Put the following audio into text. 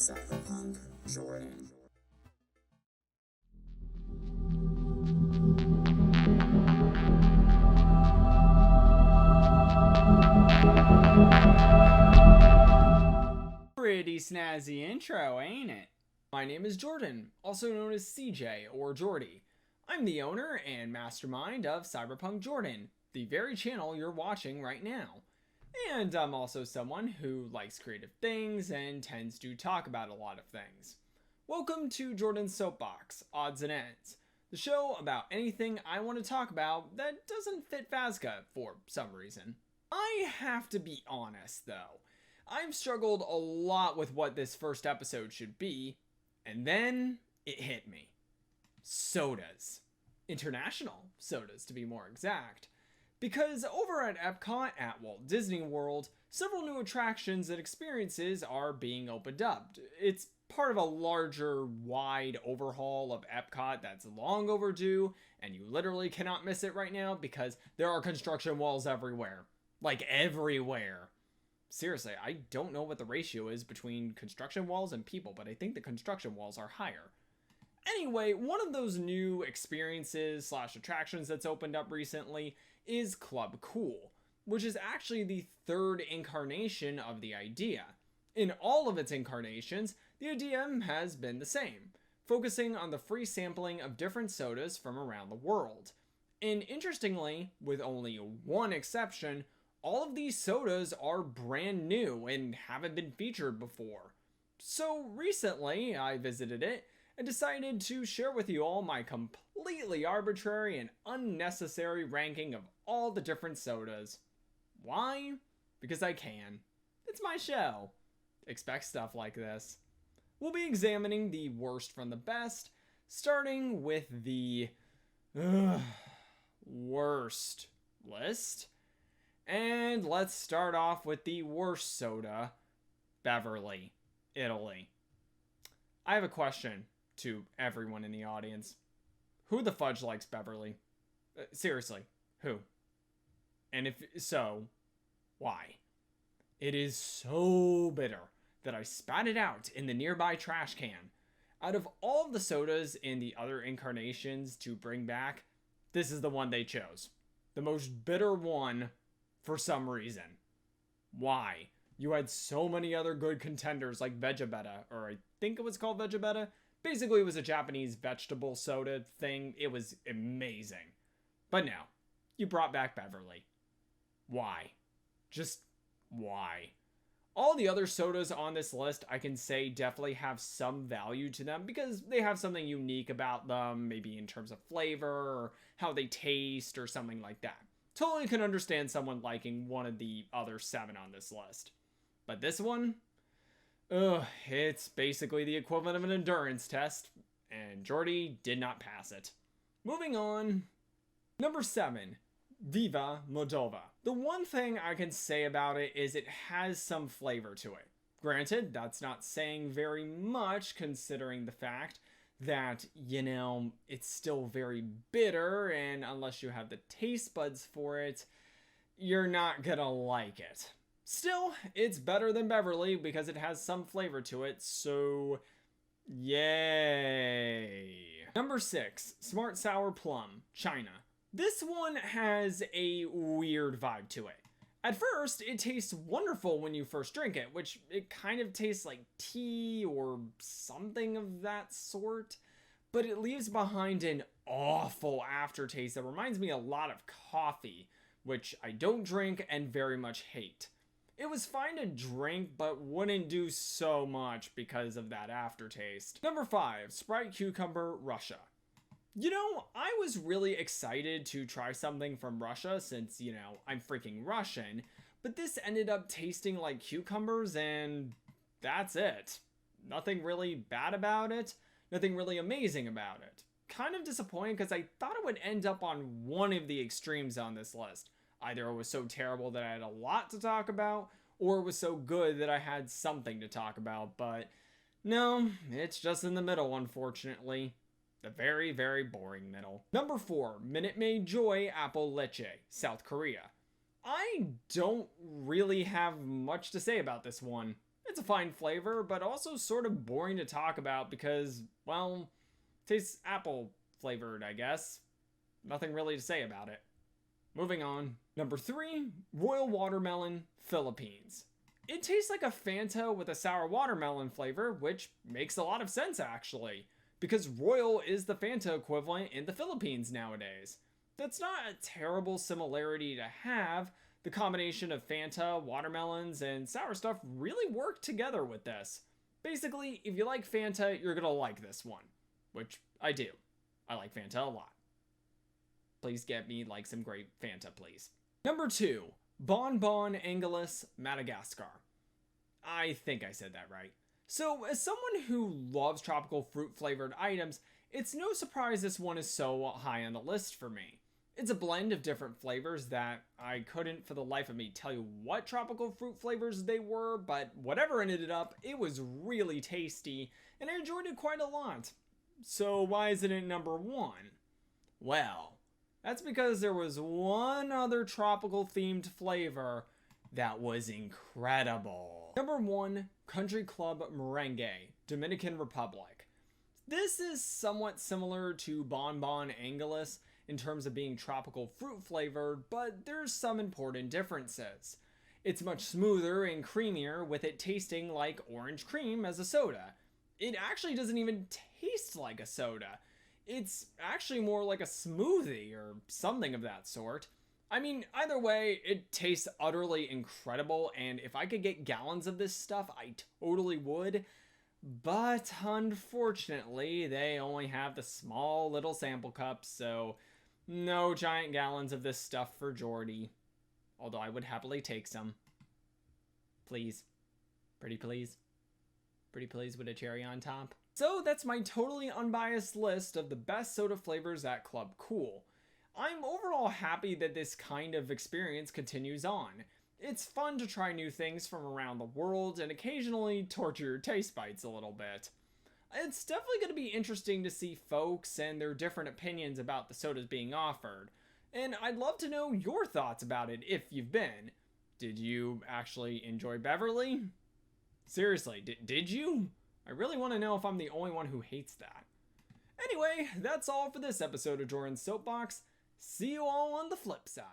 Cyberpunk Jordan. Pretty snazzy intro, ain't it? My name is Jordan, also known as CJ or Jordy. I'm the owner and mastermind of Cyberpunk Jordan, the very channel you're watching right now. And I'm also someone who likes creative things and tends to talk about a lot of things. Welcome to Jordan's Soapbox, Odds and Ends, the show about anything I want to talk about that doesn't fit FASCA for some reason. I have to be honest though, I've struggled a lot with what this first episode should be, and then it hit me. Sodas. International sodas, to be more exact. Because over at EPCOT at Walt Disney World, several new attractions and experiences are being opened up. It's part of a larger, wide overhaul of EPCOT that's long overdue, and you literally cannot miss it right now because there are construction walls everywhere. Like everywhere. Seriously, I don't know what the ratio is between construction walls and people, but I think the construction walls are higher. Anyway, one of those new experiences / attractions that's opened up recently is Club Cool, which is actually the third incarnation of the idea. In all of its incarnations, the idea has been the same, focusing on the free sampling of different sodas from around the world. And interestingly, with only one exception, all of these sodas are brand new and haven't been featured before. So recently, I visited it and decided to share with you all my completely arbitrary and unnecessary ranking of all the different sodas. Why? Because I can. It's my show. Expect stuff like this. We'll be examining the worst from the best, starting with the worst list. And let's start off with the worst soda, Beverly, Italy. I have a question to everyone in the audience. Who the fudge likes Beverly? Seriously, who? And if so, why? It is so bitter that I spat it out in the nearby trash can. Out of all of the sodas in the other incarnations to bring back, this is the one they chose. The most bitter one for some reason. Why? You had so many other good contenders like Vegabetta, or I think it was called Vegabetta. Basically, it was a Japanese vegetable soda thing. It was amazing. But no, you brought back Beverly. Why? Just why? All the other sodas on this list, I can say definitely have some value to them because they have something unique about them, maybe in terms of flavor or how they taste or something like that. Totally can understand someone liking one of the other 7 on this list. But this one? It's basically the equivalent of an endurance test, and Jordy did not pass it. Moving on. Number 7, Viva, Moldova. The one thing I can say about it is it has some flavor to it. Granted, that's not saying very much considering the fact that, it's still very bitter, and unless you have the taste buds for it, you're not gonna like it. Still, it's better than Beverly because it has some flavor to it, so yay. Number 6, Smart Sour Plum, China. This one has a weird vibe to it. At first, it tastes wonderful when you first drink it, which it kind of tastes like tea or something of that sort, but it leaves behind an awful aftertaste that reminds me a lot of coffee, which I don't drink and very much hate. It was fine to drink, but wouldn't do so much because of that aftertaste. Number 5, Sprite Cucumber, Russia. I was really excited to try something from Russia since, I'm freaking Russian, but this ended up tasting like cucumbers and that's it. Nothing really bad about it, nothing really amazing about it. Kind of disappointing because I thought it would end up on one of the extremes on this list. Either it was so terrible that I had a lot to talk about, or it was so good that I had something to talk about, but no, it's just in the middle, unfortunately. The very, very boring middle. Number 4, Minute Maid Joy Apple Leche, South Korea. I don't really have much to say about this one. It's a fine flavor, but also sort of boring to talk about because, well, tastes apple flavored, I guess. Nothing really to say about it. Moving on. Number 3, Royal Watermelon, Philippines. It tastes like a Fanta with a sour watermelon flavor, which makes a lot of sense actually, because Royal is the Fanta equivalent in the Philippines nowadays. That's not a terrible similarity to have. The combination of Fanta, watermelons, and sour stuff really work together with this. Basically, if you like Fanta, you're gonna like this one, which I do. I like Fanta a lot. Please get me like some great Fanta, please. Number 2, Bon Bon Angeles, Madagascar. I think I said that right. So, as someone who loves tropical fruit flavored items, it's no surprise this one is so high on the list for me. It's a blend of different flavors that I couldn't for the life of me tell you what tropical fruit flavors they were, but whatever ended up, it was really tasty, and I enjoyed it quite a lot. So why isn't it number 1? Well, that's because there was one other tropical themed flavor that was incredible. Number 1, Country Club Merengue, Dominican Republic. This is somewhat similar to Bon Bon Angeles in terms of being tropical fruit flavored, but there's some important differences. It's much smoother and creamier, with it tasting like orange cream as a soda. It actually doesn't even taste like a soda. It's actually more like a smoothie or something of that sort. I mean, either way, it tastes utterly incredible, and if I could get gallons of this stuff, I totally would. But unfortunately, they only have the small little sample cups, so no giant gallons of this stuff for Jordy. Although I would happily take some. Please. Pretty please. Pretty please with a cherry on top. So that's my totally unbiased list of the best soda flavors at Club Cool. I'm overall happy that this kind of experience continues on. It's fun to try new things from around the world and occasionally torture your taste buds a little bit. It's definitely going to be interesting to see folks and their different opinions about the sodas being offered. And I'd love to know your thoughts about it if you've been. Did you actually enjoy Beverly? Seriously, did you? I really want to know if I'm the only one who hates that. Anyway, that's all for this episode of Jordan's Soapbox. See you all on the flip side.